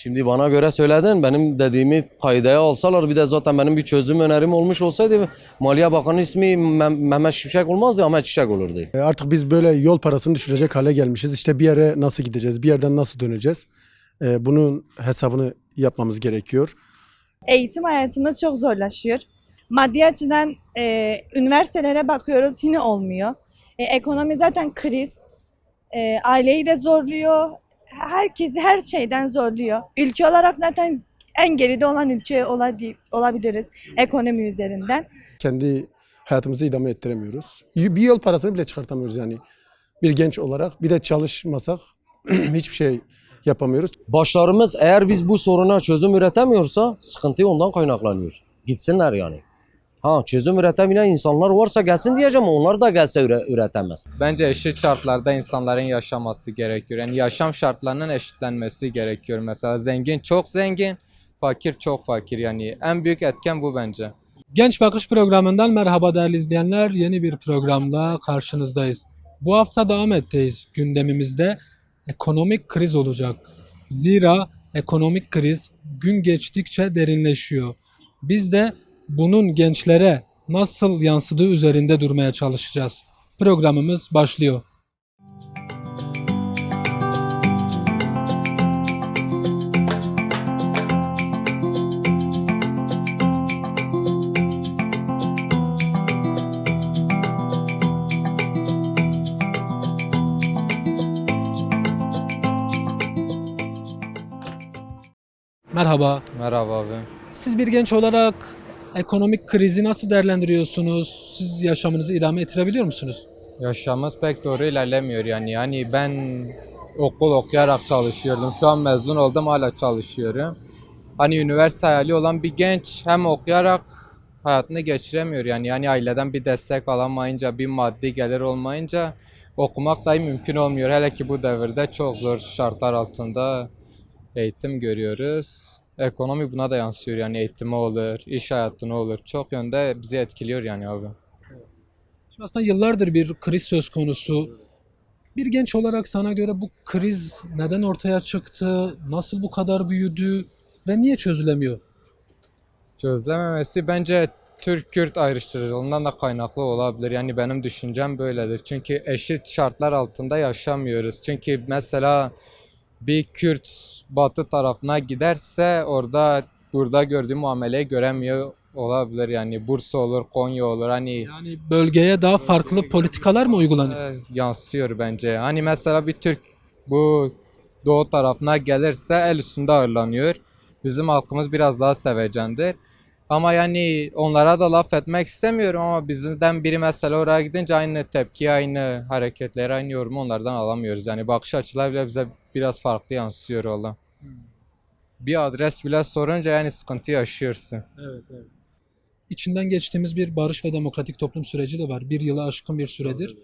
Şimdi bana göre söyledin, benim dediğimi kaydaya alsalar bir de zaten benim bir çözüm önerim olmuş olsaydı Maliye Bakanı ismi Mehmet Şimşek olmazdı, Ahmet Çiçek olurdu. Artık biz böyle yol parasını düşürecek hale gelmişiz. İşte bir yere nasıl gideceğiz, bir yerden nasıl döneceğiz? Bunun hesabını yapmamız gerekiyor. Eğitim hayatımız çok zorlaşıyor. Maddi açıdan üniversitelere bakıyoruz yine olmuyor. Ekonomi zaten kriz. Aileyi de zorluyor. Herkesi her şeyden zorluyor. Ülke olarak zaten en geride olan ülke olabiliriz ekonomi üzerinden. Kendi hayatımızı idame ettiremiyoruz. Bir yol parasını bile çıkartamıyoruz yani. Bir genç olarak bir de çalışmasak hiçbir şey yapamıyoruz. Başlarımız eğer biz bu soruna çözüm üretemiyorsa sıkıntı ondan kaynaklanıyor. Gitsinler yani. Çözüm üretebilen insanlar varsa gelsin diyeceğim, onlar da gelse üretemez. Bence eşit şartlarda insanların yaşaması gerekiyor. Yani yaşam şartlarının eşitlenmesi gerekiyor. Mesela zengin çok zengin, fakir çok fakir. Yani en büyük etken bu bence. Genç Bakış programından merhaba değerli izleyenler. Yeni bir programla karşınızdayız. Bu hafta da Ahmet'teyiz. Gündemimizde ekonomik kriz olacak. Zira ekonomik kriz gün geçtikçe derinleşiyor. Biz de bunun gençlere nasıl yansıdığı üzerinde durmaya çalışacağız. Programımız başlıyor. Merhaba. Merhaba abi. Siz bir genç olarak ekonomik krizi nasıl değerlendiriyorsunuz? Siz yaşamınızı idame ettirebiliyor musunuz? Yaşamımız pek doğru ilerlemiyor yani. Yani ben okul okuyarak çalışıyordum. Şu an mezun oldum, hala çalışıyorum. Hani üniversite hayali olan bir genç hem okuyarak hayatını geçiremiyor yani. Yani aileden bir destek alamayınca, bir maddi gelir olmayınca okumak dahi mümkün olmuyor. Hele ki bu devirde çok zor şartlar altında eğitim görüyoruz. Ekonomi buna da yansıyor yani, eğitime olur, iş hayatına olur. Çok yönde bizi etkiliyor yani abi. Şimdi aslında yıllardır bir kriz söz konusu. Bir genç olarak sana göre bu kriz neden ortaya çıktı? Nasıl bu kadar büyüdü? Ve niye çözülemiyor? Çözülememesi bence Türk-Kürt ayrıştırıcılığından da kaynaklı olabilir. Yani benim düşüncem böyledir. Çünkü eşit şartlar altında yaşamıyoruz. Çünkü mesela bir Kürt batı tarafına giderse orada burada gördüğü muameleyi göremiyor olabilir. Yani Bursa olur, Konya olur. Hani Yani bölgeye daha farklı politikalar mı uygulanıyor? yansıyor bence. Hani mesela bir Türk bu doğu tarafına gelirse el üstünde ağırlanıyor. Bizim halkımız biraz daha sevecendir. Ama yani onlara da laf etmek istemiyorum ama bizden biri mesela oraya gidince aynı tepki, aynı hareketleri, aynı yorumu onlardan alamıyoruz. Yani bakış açıları bile bize biraz farklı yansıyor valla. Bir adres bile sorunca yani sıkıntı yaşıyorsun. Evet. İçinden geçtiğimiz bir barış ve demokratik toplum süreci de var. Bir yılı aşkın bir süredir.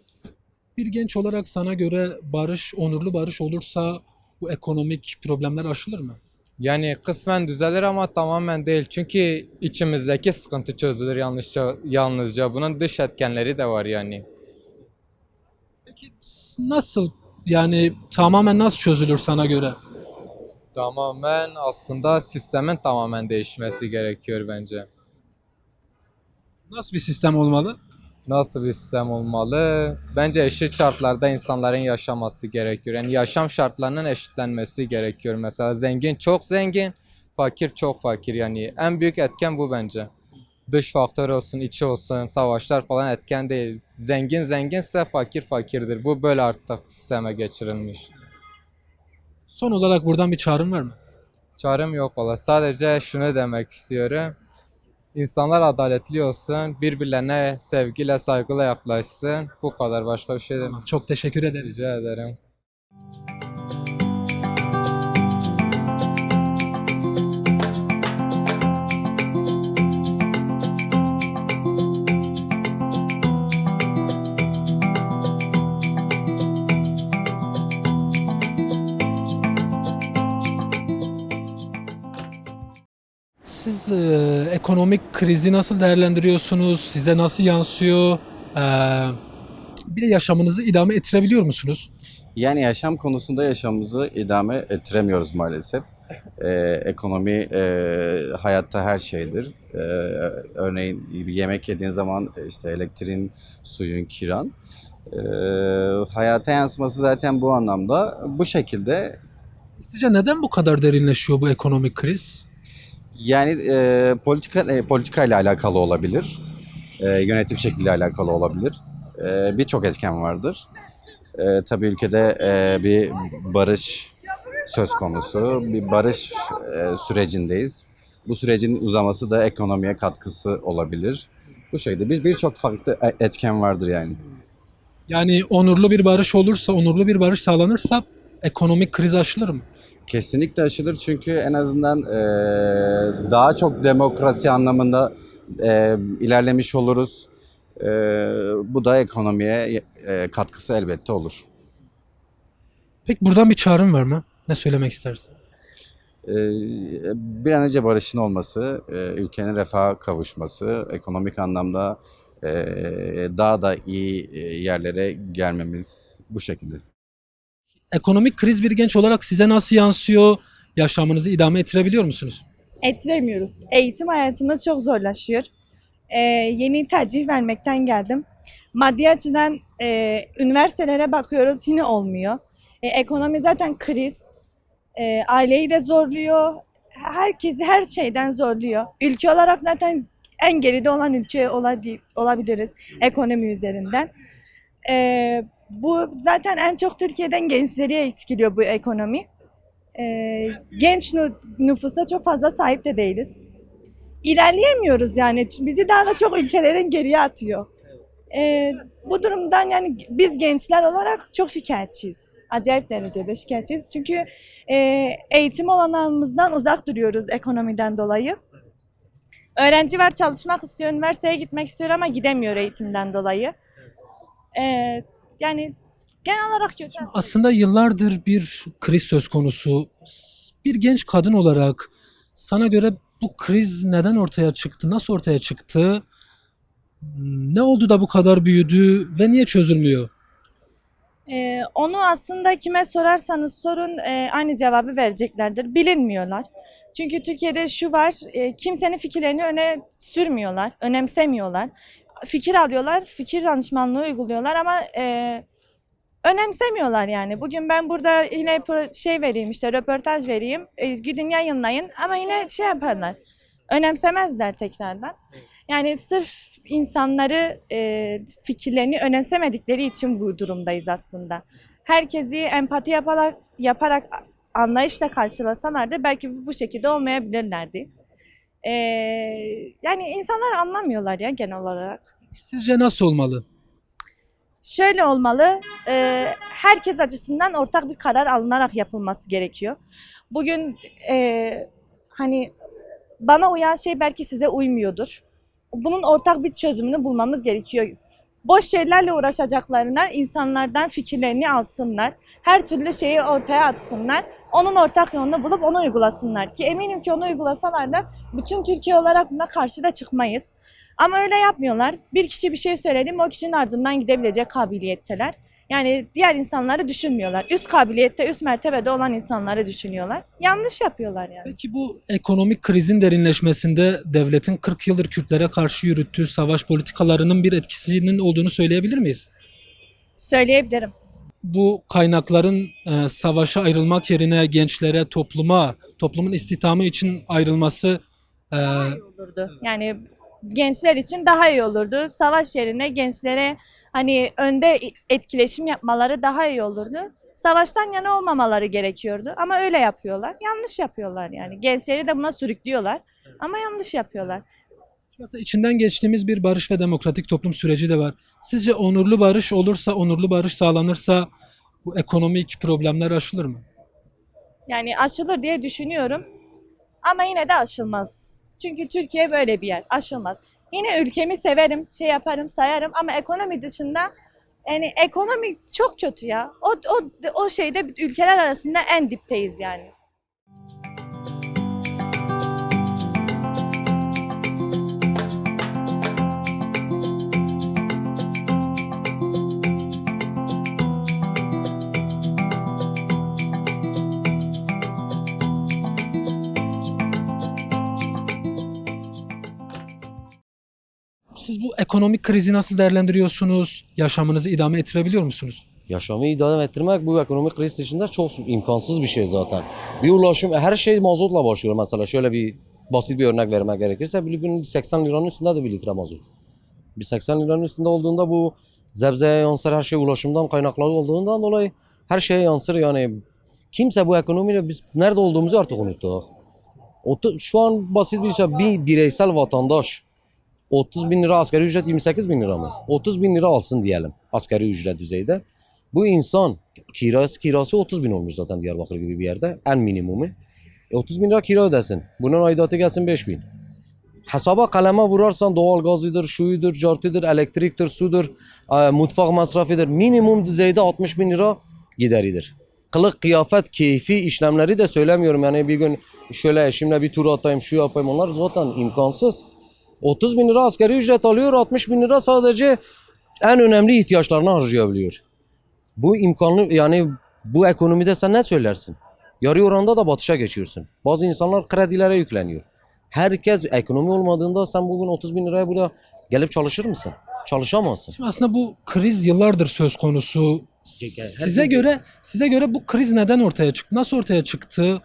Bir genç olarak sana göre barış, onurlu barış olursa bu ekonomik problemler aşılır mı? Yani kısmen düzelir ama tamamen değil. Çünkü içimizdeki sıkıntı çözülür yalnızca. Bunun dış etkenleri de var yani. Peki nasıl, yani tamamen nasıl çözülür sana göre? Tamamen aslında sistemin tamamen değişmesi gerekiyor bence. Nasıl bir sistem olmalı? Nasıl bir sistem olmalı? Bence eşit şartlarda insanların yaşaması gerekiyor. Yani yaşam şartlarının eşitlenmesi gerekiyor. Mesela zengin çok zengin, fakir çok fakir. Yani en büyük etken bu bence. Dış faktör olsun, içi olsun, savaşlar falan etken değil. Zengin zenginse fakir fakirdir. Bu böyle artık sisteme geçirilmiş. Son olarak buradan bir çağrın var mı? Çarem yok valla. Sadece şunu demek istiyorum. İnsanlar adaletli olsun, birbirlerine sevgiyle, saygıyla yaklaşsın. Bu kadar, başka bir şey değil. Tamam, çok teşekkür ederiz. Rica ederim. Siz ekonomik krizi nasıl değerlendiriyorsunuz? Size nasıl yansıyor? Bir de yaşamınızı idame ettirebiliyor musunuz? Yani yaşam konusunda yaşamımızı idame ettiremiyoruz maalesef. Ekonomi hayatta her şeydir. Örneğin bir yemek yediğin zaman işte elektriğin, suyun, kiran. Hayata yansıması zaten bu anlamda. Bu şekilde Sizce neden bu kadar derinleşiyor bu ekonomik kriz? yani politika ile alakalı olabilir. Yönetim şekliyle alakalı olabilir. Birçok etken vardır. Tabii ülkede bir barış söz konusu. Bir barış sürecindeyiz. Bu sürecin uzaması da ekonomiye katkısı olabilir. Bu şekilde birçok farklı etken vardır yani. Yani onurlu bir barış olursa, onurlu bir barış sağlanırsa ekonomik kriz aşılır mı? Kesinlikle aşılır çünkü en azından daha çok demokrasi anlamında ilerlemiş oluruz. Bu da ekonomiye katkısı elbette olur. Peki buradan bir çağrın var mı? Ne söylemek istersin? Bir an önce barışın olması, ülkenin refaha kavuşması, ekonomik anlamda daha da iyi yerlere gelmemiz bu şekilde. Ekonomik kriz bir genç olarak size nasıl yansıyor? Yaşamınızı idame ettirebiliyor musunuz? Ettiremiyoruz. Eğitim hayatımız çok zorlaşıyor. Yeni tercih vermekten geldim. Maddi açıdan üniversitelere bakıyoruz yine olmuyor. Ekonomi zaten kriz. Aileyi de zorluyor. Herkesi her şeyden zorluyor. Ülke olarak zaten en geride olan ülke olabiliriz ekonomi üzerinden. Bu zaten en çok Türkiye'den gençleri etkiliyor bu ekonomi. Genç nüfusa çok fazla sahip de değiliz. İlerleyemiyoruz yani. Bizi daha da çok ülkelerin geriye atıyor. Bu durumdan yani biz gençler olarak çok şikayetçiyiz. Acayip derecede şikayetçiyiz. Çünkü eğitim olanağımızdan uzak duruyoruz ekonomiden dolayı. Öğrenci var, çalışmak istiyor, üniversiteye gitmek istiyor ama gidemiyor eğitimden dolayı. Yani genel olarak kötü. Aslında yıllardır bir kriz söz konusu. Bir genç kadın olarak sana göre bu kriz neden ortaya çıktı? Nasıl ortaya çıktı? Ne oldu da bu kadar büyüdü ve niye çözülmüyor? Onu aslında kime sorarsanız sorun aynı cevabı vereceklerdir. Bilinmiyorlar. Çünkü Türkiye'de şu var, kimsenin fikirlerini öne sürmüyorlar, önemsemiyorlar. Fikir alıyorlar, fikir danışmanlığı uyguluyorlar ama önemsemiyorlar yani. Bugün ben burada yine vereyim işte röportaj vereyim, gidin yayınlayın ama yine yaparlar. Önemsemezler tekrardan. Yani sırf insanları fikirlerini önemsemedikleri için bu durumdayız aslında. Herkesi empati yaparak anlayışla karşılasalardı belki bu şekilde olmayabilirlerdi. Yani insanlar anlamıyorlar ya genel olarak. Sizce nasıl olmalı? Şöyle olmalı, herkes açısından ortak bir karar alınarak yapılması gerekiyor. Bugün hani bana uyan şey belki size uymuyordur. Bunun ortak bir çözümünü bulmamız gerekiyor. Boş şeylerle uğraşacaklarına insanlardan fikirlerini alsınlar. Her türlü şeyi ortaya atsınlar. Onun ortak yolunu bulup onu uygulasınlar. Ki eminim ki onu uygulasalar da bütün Türkiye olarak buna karşı da çıkmayız. Ama öyle yapmıyorlar. Bir kişi bir şey söyledi mi o kişinin ardından gidebilecek kabiliyetteler. Yani diğer insanları düşünmüyorlar. Üst kabiliyette, üst mertebede olan insanları düşünüyorlar. Yanlış yapıyorlar yani. Peki bu ekonomik krizin derinleşmesinde devletin 40 yıldır Kürtlere karşı yürüttüğü savaş politikalarının bir etkisinin olduğunu söyleyebilir miyiz? Söyleyebilirim. Bu kaynakların savaşa ayrılmak yerine gençlere, toplumun istihdamı için ayrılması Olurdu. Yani gençler için daha iyi olurdu. Savaş yerine gençlere hani önde etkileşim yapmaları daha iyi olurdu. Savaştan yana olmamaları gerekiyordu ama öyle yapıyorlar. Yanlış yapıyorlar yani. Gençleri de buna sürüklüyorlar ama yanlış yapıyorlar. mesela içinden geçtiğimiz bir barış ve demokratik toplum süreci de var. Sizce onurlu barış olursa, onurlu barış sağlanırsa bu ekonomik problemler aşılır mı? Yani aşılır diye düşünüyorum ama yine de aşılmaz. Çünkü Türkiye böyle bir yer. Aşılmaz. Yine ülkemi severim, yaparım, sayarım ama ekonomi dışında yani ekonomi çok kötü ya. O şeyde ülkeler arasında en dipteyiz yani. Siz bu ekonomik krizi nasıl değerlendiriyorsunuz? Yaşamınızı idame ettirebiliyor musunuz? Yaşamı idame ettirmek bu ekonomik kriz dışında çok imkansız bir şey zaten. Bir ulaşım, her şey mazotla başlıyor mesela. Şöyle bir basit bir örnek vermek gerekirse bir gün 80 liranın üstünde de bir litre mazot. Bir 80 liranın üstünde olduğunda bu zebzeye yansır, her şey ulaşımdan kaynaklı olduğundan dolayı her şeye yansır yani. Kimse bu ekonomiyle biz nerede olduğumuzu artık unuttuk. Şu an basit bir şey, bir bireysel vatandaş 30 bin lira asgari ücret 28 bin lira mı? 30 bin lira alsın diyelim asgari ücret düzeyde. Bu insan kirası 30 bin olmuş zaten Diyarbakır gibi bir yerde en minimumu. 30 bin lira kira ödesin. Bunun aidatı gelsin 5 bin. Hesaba kaleme vurarsan doğal gazıdır, şuyudur, cartıdır, elektriktir, sudur, mutfak masrafıdır. Minimum düzeyde 60 bin lira gideridir. Kılık, kıyafet, keyfi işlemleri de söylemiyorum. Yani bir gün şöyle eşimle bir tur atayım, şu yapayım, onlar zaten imkansız. 30 bin lira asgari ücret alıyor, 60 bin lira sadece en önemli ihtiyaçlarını harcayabiliyor. Bu imkanlı yani bu ekonomide sen ne söylersin? Yarı oranda da batışa geçiyorsun. Bazı insanlar kredilere yükleniyor. Herkes ekonomi olmadığında sen bugün 30 bin liraya burada gelip çalışır mısın? Çalışamazsın. Şimdi aslında bu kriz yıllardır söz konusu. Size göre bu kriz neden ortaya çıktı? Nasıl ortaya çıktı?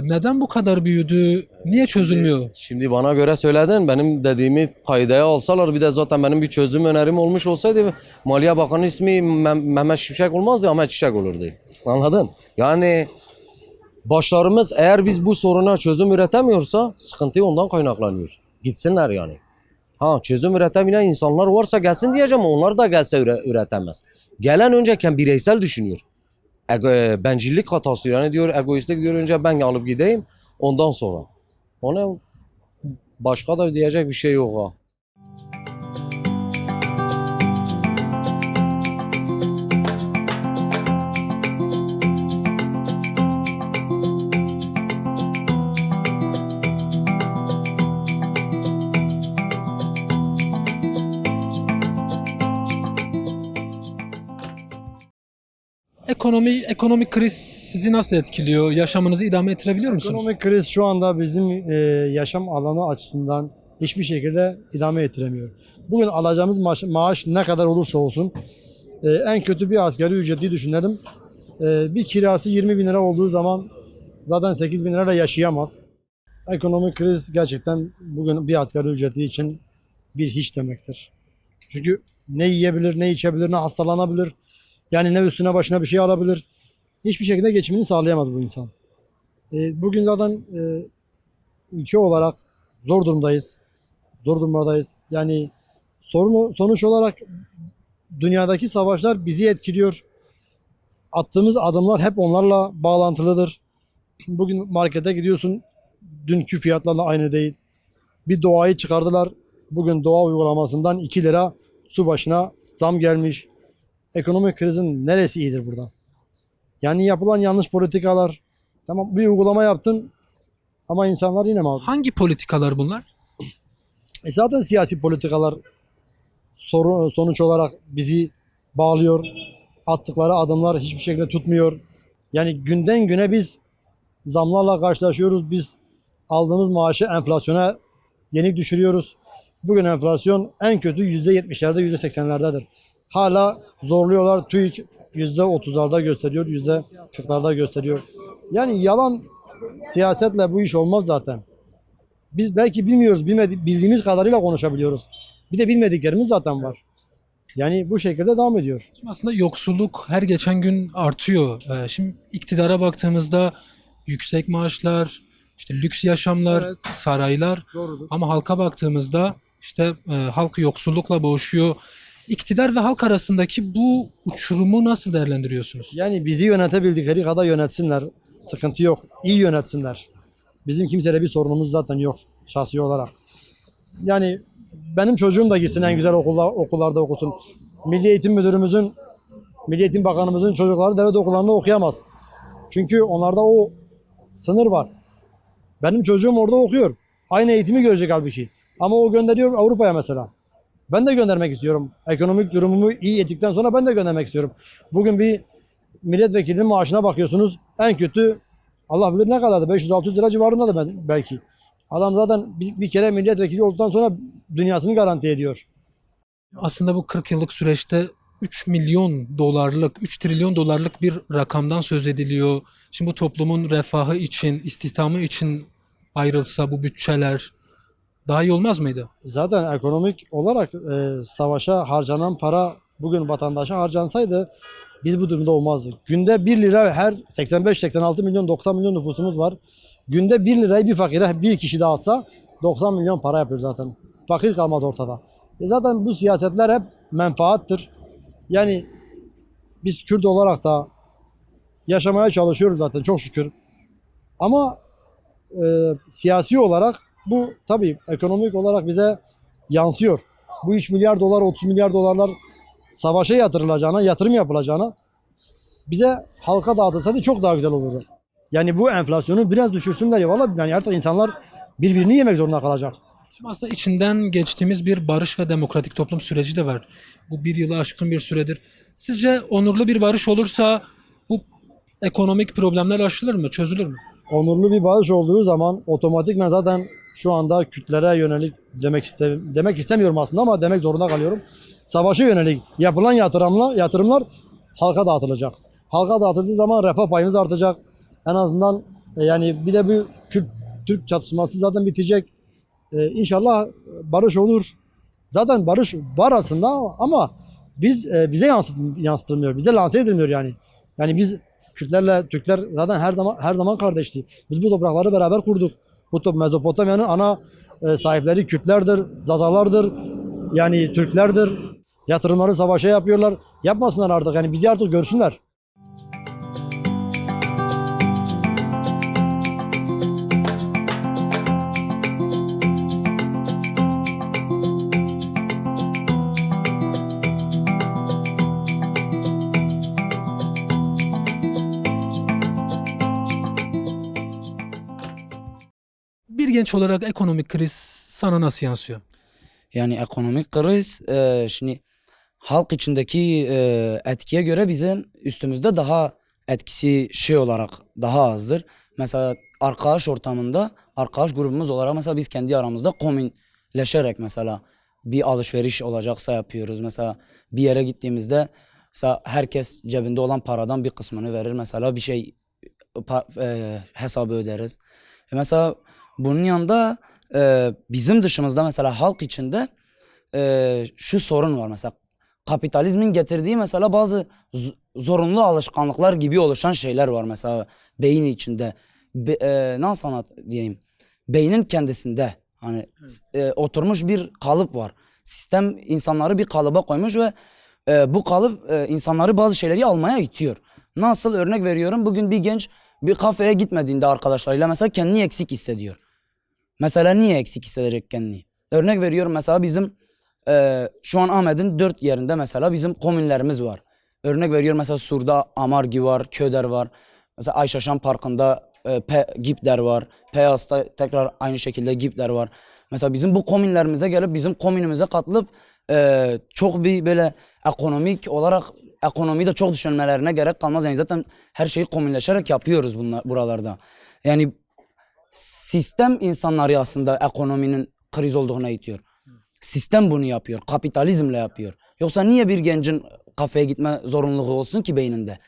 Neden bu kadar büyüdü? Niye çözülmüyor? Şimdi bana göre söyledin. Benim dediğimi kaydaya alsalar bir de zaten benim bir çözüm önerim olmuş olsaydı Maliye Bakanı ismi Mehmet Şimşek olmazdı, Ahmet Çiçek olurdu. Anladın? Yani başlarımız eğer biz bu soruna çözüm üretemiyorsa sıkıntı ondan kaynaklanıyor. Gitsinler yani. Ha çözüm üretemeyen insanlar varsa gelsin diyeceğim, onlar da gelse üretemez. Gelen önceken bireysel düşünüyor. Bencillik hatası yani diyor, egoistlik diyor, önce ben alıp gideyim ondan sonra. Ona başka da diyecek bir şey yok ha. Ekonomik kriz sizi nasıl etkiliyor? Yaşamınızı idame ettirebiliyor musunuz? Ekonomik kriz şu anda bizim yaşam alanı açısından hiçbir şekilde idame ettiremiyor. Bugün alacağımız maaş ne kadar olursa olsun en kötü bir asgari ücreti düşünelim. Bir kirası 20 bin lira olduğu zaman zaten 8 bin lirayla yaşayamaz. Ekonomik kriz gerçekten bugün bir asgari ücreti için bir hiç demektir. Çünkü ne yiyebilir, ne içebilir, ne hastalanabilir. Yani ne üstüne başına bir şey alabilir. Hiçbir şekilde geçimini sağlayamaz bu insan. Bugün zaten ülke olarak zor durumdayız. Zor durumdayız. Yani sonuç olarak dünyadaki savaşlar bizi etkiliyor. Attığımız adımlar hep onlarla bağlantılıdır. Bugün markete gidiyorsun, dünkü fiyatlarla aynı değil. Bir doğayı çıkardılar. Bugün doğa uygulamasından 2 lira su başına zam gelmiş. Ekonomik krizin neresi iyidir burada? Yani yapılan yanlış politikalar. Tamam bir uygulama yaptın ama insanlar yine mağdur. Hangi politikalar bunlar? Zaten siyasi politikalar sonuç olarak bizi bağlıyor. Attıkları adımlar hiçbir şekilde tutmuyor. Yani günden güne biz zamlarla karşılaşıyoruz. Biz aldığımız maaşı enflasyona yenik düşürüyoruz. Bugün enflasyon en kötü %70'lerde, %80'lerdedir. Hala zorluyorlar. TÜİK %30'larda gösteriyor, %40'larda gösteriyor. Yani yalan siyasetle bu iş olmaz zaten. Biz belki bilmiyoruz, bildiğimiz kadarıyla konuşabiliyoruz. Bir de bilmediklerimiz zaten var. Yani bu şekilde devam ediyor. Şimdi aslında yoksulluk her geçen gün artıyor. Şimdi iktidara baktığımızda yüksek maaşlar, işte lüks yaşamlar, Evet. saraylar. Doğrudur. Ama halka baktığımızda işte halk yoksullukla boğuşuyor. İktidar ve halk arasındaki bu uçurumu nasıl değerlendiriyorsunuz? Yani bizi yönetebildikleri kadar yönetsinler. Sıkıntı yok. İyi yönetsinler. Bizim kimseyle bir sorunumuz zaten yok şahsi olarak. Yani benim çocuğum da gitsin en güzel okullarda okusun. Milli Eğitim Müdürümüzün, Milli Eğitim Bakanımızın çocukları devlet okullarında okuyamaz. Çünkü onlarda o sınır var. Benim çocuğum orada okuyor. Aynı eğitimi görecek halbuki. Ama o gönderiyor Avrupa'ya mesela. Ben de göndermek istiyorum. Ekonomik durumumu iyi ettikten sonra ben de göndermek istiyorum. Bugün bir milletvekilinin maaşına bakıyorsunuz. En kötü Allah bilir ne kadardı. 500-600 lira civarında da belki. Adam zaten bir kere milletvekili olduktan sonra dünyasını garanti ediyor. Aslında bu 40 yıllık süreçte 3 milyon dolarlık, 3 trilyon dolarlık bir rakamdan söz ediliyor. Şimdi bu toplumun refahı için, istihdamı için ayrılsa bu bütçeler daha iyi olmaz mıydı? Zaten ekonomik olarak savaşa harcanan para bugün vatandaşa harcansaydı biz bu durumda olmazdık. Günde 1 lira her 85-86 milyon 90 milyon nüfusumuz var. Günde 1 lirayı bir fakire bir kişi dağıtsa 90 milyon para yapıyor zaten. Fakir kalmaz ortada. Zaten bu siyasetler hep menfaattır. Yani biz Kürt olarak da yaşamaya çalışıyoruz zaten çok şükür. Ama siyasi olarak bu tabii ekonomik olarak bize yansıyor. Bu 3 milyar dolar, 30 milyar dolarlar savaşa yatırılacağına, yatırım yapılacağına bize halka dağıtılsaydı çok daha güzel olurdu. Yani bu enflasyonu biraz düşürsünler ya valla yani artık insanlar birbirini yemek zorunda kalacak. Şimdi aslında içinden geçtiğimiz bir barış ve demokratik toplum süreci de var. Bu bir yılı aşkın bir süredir. Sizce onurlu bir barış olursa bu ekonomik problemler aşılır mı, çözülür mü? Onurlu bir barış olduğu zaman otomatikman zaten şu anda Kürtlere yönelik demek istemiyorum aslında ama demek zorunda kalıyorum. Savaşa yönelik yapılan yatırımlar halka dağıtılacak. Halka dağıtıldığı zaman refah payımız artacak. En azından yani bir de bu Kürt-Türk çatışması zaten bitecek. İnşallah barış olur. Zaten barış var aslında ama bize yansıtılmıyor. Bize lanse edilmiyor yani. Yani biz Kürtlerle Türkler zaten her zaman kardeşti. Biz bu toprakları beraber kurduk. Bu Mezopotamya'nın ana sahipleri Kürtlerdir, Zazalardır. Yani Türklerdir. Yatırımları savaşa yapıyorlar. Yapmasınlar artık. Yani bizi artık görsünler. Bir genç olarak ekonomik kriz sana nasıl yansıyor? Yani ekonomik kriz şimdi halk içindeki etkiye göre bizim üstümüzde daha etkisi şey olarak daha azdır. Mesela arkadaş ortamında, arkadaş grubumuz olarak mesela biz kendi aramızda komünleşerek mesela bir alışveriş olacaksa yapıyoruz. Mesela bir yere gittiğimizde mesela herkes cebinde olan paradan bir kısmını verir. Mesela bir şey hesabı öderiz. Mesela bunun yanında bizim dışımızda mesela halk içinde şu sorun var mesela kapitalizmin getirdiği mesela bazı zorunlu alışkanlıklar gibi oluşan şeyler var mesela beyin içinde nasıl diyeyim beynin kendisinde hani oturmuş bir kalıp var. Sistem insanları bir kalıba koymuş ve bu kalıp insanları bazı şeyleri almaya itiyor. Nasıl örnek veriyorum bugün bir genç bir kafeye gitmediğinde arkadaşlarıyla mesela kendini eksik hissediyor. Mesela niye eksik hissedecek kendini? Örnek veriyorum mesela bizim şu an Ahmet'in 4 yerinde mesela bizim komünlerimiz var. Örnek veriyorum mesela Sur'da Amargi var, Köder var. Mesela Ayşaşan Parkı'nda Gipder var. Peyas'ta tekrar aynı şekilde Gipder var. Mesela bizim bu komünlerimize gelip bizim komünümüze katılıp çok bir böyle ekonomik olarak ekonomiyi de çok düşünmelerine gerek kalmaz. Yani zaten her şeyi komünleşerek yapıyoruz buralarda. Yani sistem insanları aslında ekonominin kriz olduğuna itiyor. Sistem bunu yapıyor. Kapitalizmle yapıyor. Yoksa niye bir gencin kafeye gitme zorunluluğu olsun ki beyninde?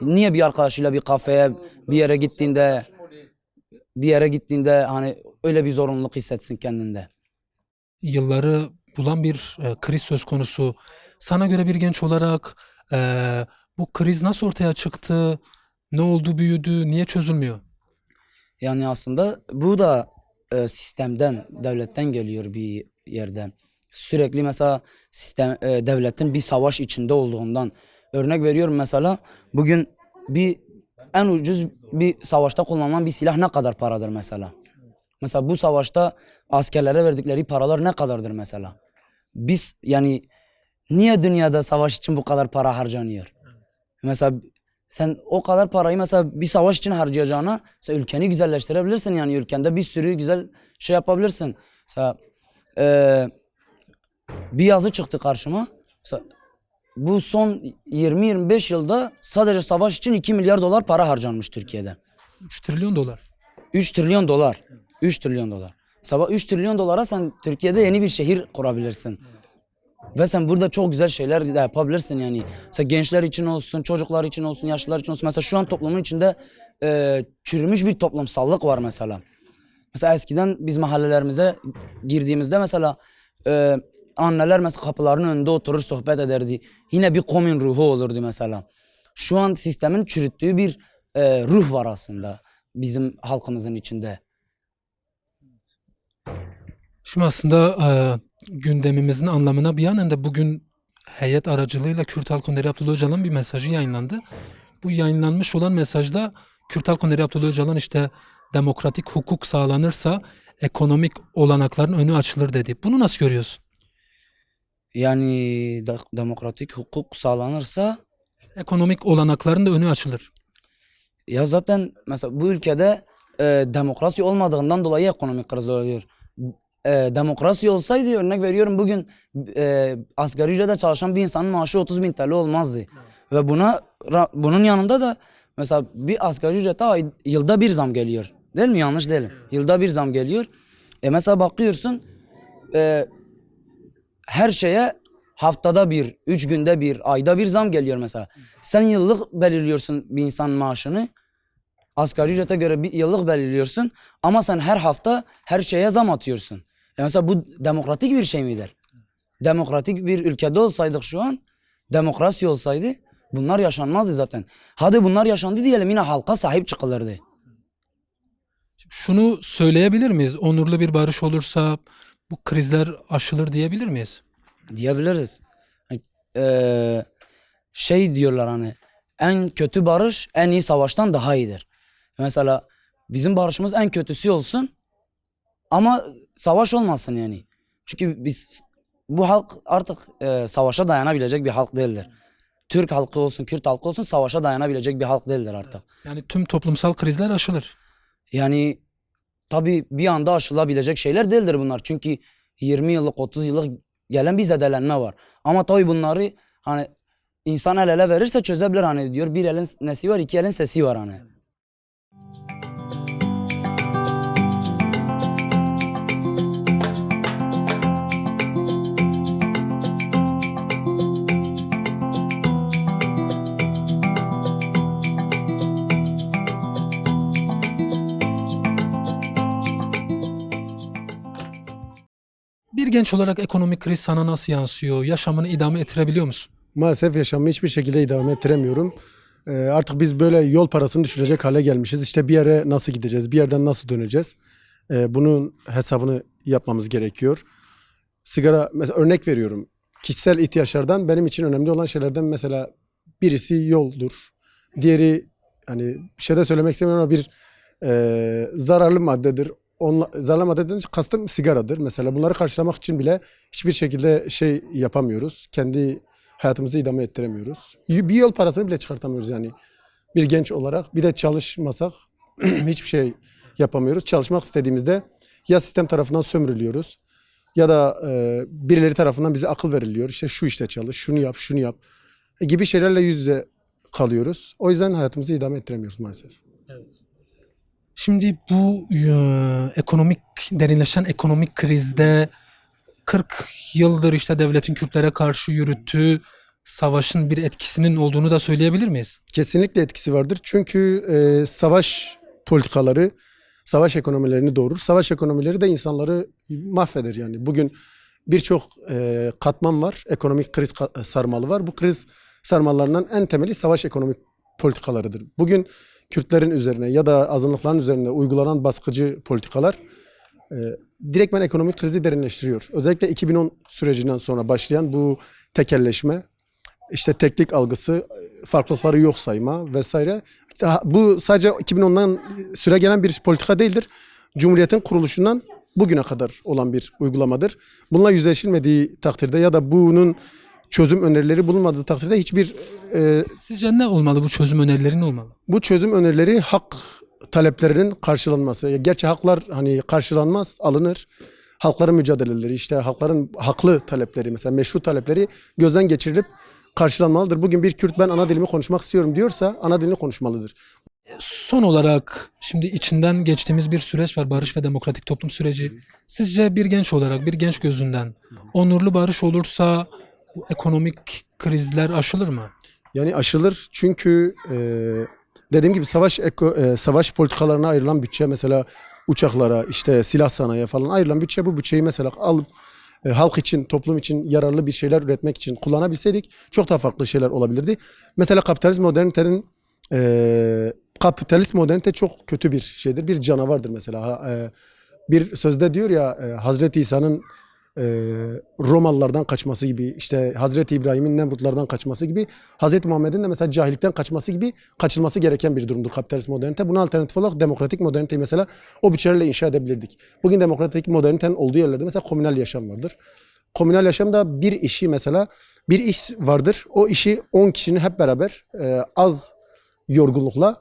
Niye bir arkadaşıyla bir kafeye bir yere gittiğinde hani öyle bir zorunluluk hissetsin kendinde? Yılları bulan bir kriz söz konusu. Sana göre bir genç olarak bu kriz nasıl ortaya çıktı? Ne oldu, büyüdü, niye çözülmüyor? Yani aslında bu da sistemden, devletten geliyor bir yerden. Sürekli mesela devletin bir savaş içinde olduğundan. Örnek veriyorum mesela bugün en ucuz bir savaşta kullanılan bir silah ne kadar paradır mesela? Mesela bu savaşta askerlere verdikleri paralar ne kadardır mesela? Biz yani niye dünyada savaş için bu kadar para harcanıyor? Mesela sen o kadar parayı mesela bir savaş için harcayacağına sen ülkeni güzelleştirebilirsin yani ülkende bir sürü güzel şey yapabilirsin. Mesela bir yazı çıktı karşıma. Mesela, bu son 20-25 yılda sadece savaş için 2 milyar dolar para harcanmış Türkiye'de. 3 trilyon dolar. 3 trilyon dolar. 3 trilyon dolar. Sabah 3 trilyon dolara sen Türkiye'de yeni bir şehir kurabilirsin. Ve sen burada çok güzel şeyler de yapabilirsin yani. Mesela gençler için olsun, çocuklar için olsun, yaşlılar için olsun. Mesela şu an toplumun içinde çürümüş bir toplumsallık var mesela. Mesela eskiden biz mahallelerimize girdiğimizde mesela anneler mesela kapıların önünde oturur sohbet ederdi. Yine bir komün ruhu olurdu mesela. Şu an sistemin çürüttüğü bir ruh var aslında bizim halkımızın içinde. Şimdi aslında gündemimizin anlamına bir yandan da bugün heyet aracılığıyla Kürt Halk Önderi Abdullah Öcalan bir mesajı yayınlandı. Bu yayınlanmış olan mesajda Kürt Halk Önderi Abdullah Öcalan işte demokratik hukuk sağlanırsa ekonomik olanakların önü açılır dedi. Bunu nasıl görüyorsun? Yani demokratik hukuk sağlanırsa Ekonomik olanakların da önü açılır. ya zaten mesela bu ülkede demokrasi olmadığından dolayı ekonomik kriz oluyor. Demokrasi olsaydı örnek veriyorum bugün asgari ücretle çalışan bir insanın maaşı 30.000 TL olmazdı. Ve bunun yanında da mesela bir asgari ücrete yılda bir zam geliyor. Değil mi? Yanlış değil. Yılda bir zam geliyor. Mesela bakıyorsun her şeye haftada bir, 3 günde bir, ayda bir zam geliyor mesela. Sen yıllık belirliyorsun bir insanın maaşını. Asgari ücrete göre bir yıllık belirliyorsun. Ama sen her hafta her şeye zam atıyorsun. Mesela bu demokratik bir şey midir? Demokratik bir ülkede olsaydık şu an, demokrasi olsaydı bunlar yaşanmazdı zaten. Hadi bunlar yaşandı diyelim yine halka sahip çıkılırdı. Şunu söyleyebilir miyiz? Onurlu bir barış olursa bu krizler aşılır diyebilir miyiz? Diyebiliriz. Şey diyorlar hani en kötü barış en iyi savaştan daha iyidir. Mesela bizim barışımız en kötüsü olsun ama savaş olmasın yani. Çünkü bu halk artık savaşa dayanabilecek bir halk değildir. Türk halkı olsun, Kürt halkı olsun savaşa dayanabilecek bir halk değildir artık. Yani tüm toplumsal krizler aşılır. Yani tabii bir anda aşılabilecek şeyler değildir bunlar. Çünkü 20 yıllık 30 yıllık gelen bir zedelenme var. Ama tabii bunları hani insan el ele verirse çözebilir hani diyor. Bir elin nesi var, iki elin sesi var hani. Bir genç olarak ekonomik kriz sana nasıl yansıyor? Yaşamını idame ettirebiliyor musun? Maalesef yaşamımı hiçbir şekilde idame ettiremiyorum. Artık biz böyle yol parasını düşürecek hale gelmişiz. İşte bir yere nasıl gideceğiz, bir yerden nasıl döneceğiz? Bunun hesabını yapmamız gerekiyor. Sigara, mesela örnek veriyorum. Kişisel ihtiyaçlardan benim için önemli olan şeylerden mesela birisi yoldur. Diğeri hani bir şey de söylemek istemiyorum ama bir zararlı maddedir. Zararlı maddeden kastım sigaradır. Mesela bunları karşılamak için bile hiçbir şekilde şey yapamıyoruz. Kendi hayatımızı idame ettiremiyoruz. Bir yol parasını bile çıkartamıyoruz yani. Bir genç olarak bir de çalışmasak hiçbir şey yapamıyoruz. Çalışmak istediğimizde ya sistem tarafından sömürülüyoruz ya da birileri tarafından bize akıl veriliyor. İşte şu işte çalış, şunu yap, şunu yap gibi şeylerle yüz yüze kalıyoruz. O yüzden hayatımızı idame ettiremiyoruz maalesef. Şimdi bu derinleşen ekonomik krizde 40 yıldır işte devletin Kürtlere karşı yürüttüğü savaşın bir etkisinin olduğunu da söyleyebilir miyiz? Kesinlikle etkisi vardır. Çünkü savaş politikaları, savaş ekonomilerini doğurur. Savaş ekonomileri de insanları mahveder yani. Bugün birçok katman var. Ekonomik kriz sarmalı var. Bu kriz sarmallarından en temeli savaş ekonomik politikalarıdır. Bugün Kürtlerin üzerine ya da azınlıkların üzerine uygulanan baskıcı politikalar direktmen ekonomik krizi derinleştiriyor. Özellikle 2010 sürecinden sonra başlayan bu tekelleşme, işte teklik algısı, farklılıkları yok sayma vesaire. Bu sadece 2010'dan süre gelen bir politika değildir. Cumhuriyetin kuruluşundan bugüne kadar olan bir uygulamadır. Bununla yüzleşilmediği takdirde ya da bunun çözüm önerileri bulunmadığı takdirde hiçbir Sizce ne olmalı, bu çözüm önerileri ne olmalı? bu çözüm önerileri hak taleplerinin karşılanması. Gerçi haklar hani karşılanmaz, alınır. Halkların mücadeleleri, işte halkların haklı talepleri, mesela meşru talepleri gözden geçirilip karşılanmalıdır. Bugün bir Kürt ben ana dilimi konuşmak istiyorum diyorsa ana dilini konuşmalıdır. Son olarak şimdi içinden geçtiğimiz bir süreç var. Barış ve demokratik toplum süreci. Sizce bir genç olarak, bir genç gözünden onurlu barış olursa bu ekonomik krizler aşılır mı? Yani aşılır çünkü dediğim gibi savaş politikalarına ayrılan bütçe mesela uçaklara işte silah sanayiye falan ayrılan bütçe bu bütçeyi mesela alıp halk için toplum için yararlı bir şeyler üretmek için kullanabilseydik çok daha farklı şeyler olabilirdi. Mesela kapitalist modernite çok kötü bir şeydir. Bir canavardır mesela. Bir sözde diyor ya Hazreti İsa'nın Romalılardan kaçması gibi, işte Hazreti İbrahim'in Nemrutlardan kaçması gibi, Hazreti Muhammed'in de mesela cahillikten kaçması gibi kaçılması gereken bir durumdur kapitalist modernite. Buna alternatif olarak demokratik moderniteyi mesela o bütçelerle inşa edebilirdik. Bugün demokratik modernitenin olduğu yerlerde mesela komünal yaşam vardır. Komünal yaşamda bir işi mesela bir iş vardır. O işi 10 kişinin hep beraber az yorgunlukla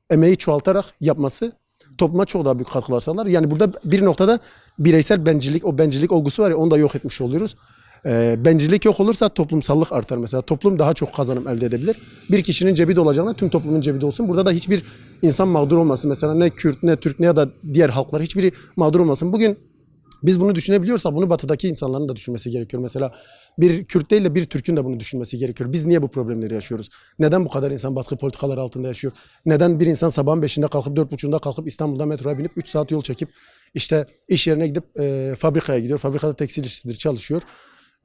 emeği çoğaltarak yapması topluma çok daha büyük katkılar sağlar. Yani burada bir noktada bireysel bencillik, o bencillik olgusu var ya onu da yok etmiş oluyoruz. Bencillik yok olursa toplumsallık artar mesela. Toplum daha çok kazanım elde edebilir. Bir kişinin cebi dolacağına tüm toplumun cebi dolsun. Burada da hiçbir insan mağdur olmasın. Mesela ne Kürt, ne Türk, ne ya da diğer halklar hiçbiri mağdur olmasın. Bugün biz bunu düşünebiliyorsak bunu batıdaki insanların da düşünmesi gerekiyor. Mesela bir Kürt değil de bir Türk'ün de bunu düşünmesi gerekiyor. Biz niye bu problemleri yaşıyoruz? Neden bu kadar insan baskı politikaları altında yaşıyor? Neden bir insan sabahın 5'inde kalkıp 4.30'da kalkıp İstanbul'da metroya binip 3 saat yol çekip işte iş yerine gidip fabrikaya gidiyor. Fabrikada tekstil işçisidir, çalışıyor.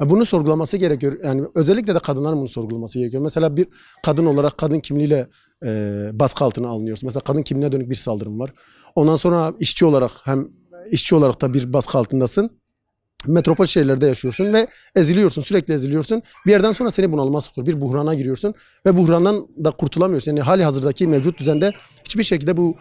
Bunu sorgulaması gerekiyor. Yani özellikle de kadınların bunu sorgulaması gerekiyor. Mesela bir kadın olarak kadın kimliğiyle baskı altına alınıyoruz. Mesela kadın kimliğine dönük bir saldırım var. Ondan sonra işçi olarak da bir baskı altındasın. Metropol şehirlerde yaşıyorsun ve eziliyorsun, sürekli eziliyorsun. Bir yerden sonra seni bunalıma sokuyor. Bir buhrana giriyorsun ve buhrandan da kurtulamıyorsun. Yani hali hazırdaki mevcut düzende hiçbir şekilde bu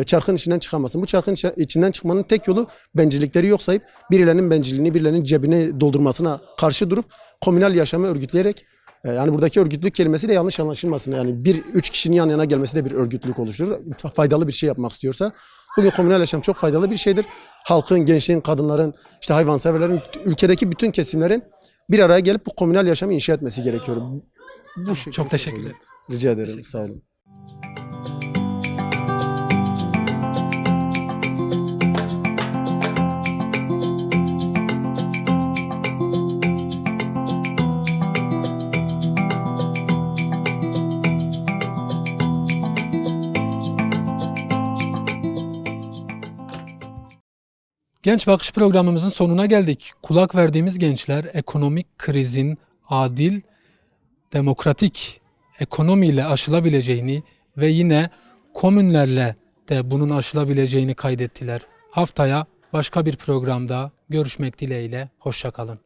çarkın içinden çıkamazsın. Bu çarkın içinden çıkmanın tek yolu bencillikleri yok sayıp birilerinin bencilliğini, birilerinin cebine doldurmasına karşı durup komünal yaşamı örgütleyerek yani buradaki örgütlülük kelimesi de yanlış anlaşılmasın. Yani üç kişinin yan yana gelmesi de bir örgütlülük oluşturur. Faydalı bir şey yapmak istiyorsa. Bugün komünal yaşam çok faydalı bir şeydir. Halkın, gençliğin, kadınların, işte hayvanseverlerin, ülkedeki bütün kesimlerin bir araya gelip bu komünal yaşamı inşa etmesi gerekiyor. Bu şekilde. Çok teşekkürler. Rica ederim. Sağ olun. Genç Bakış programımızın sonuna geldik. Kulak verdiğimiz gençler ekonomik krizin adil, demokratik ekonomiyle aşılabileceğini ve yine komünlerle de bunun aşılabileceğini kaydettiler. Haftaya başka bir programda görüşmek dileğiyle. Hoşça kalın.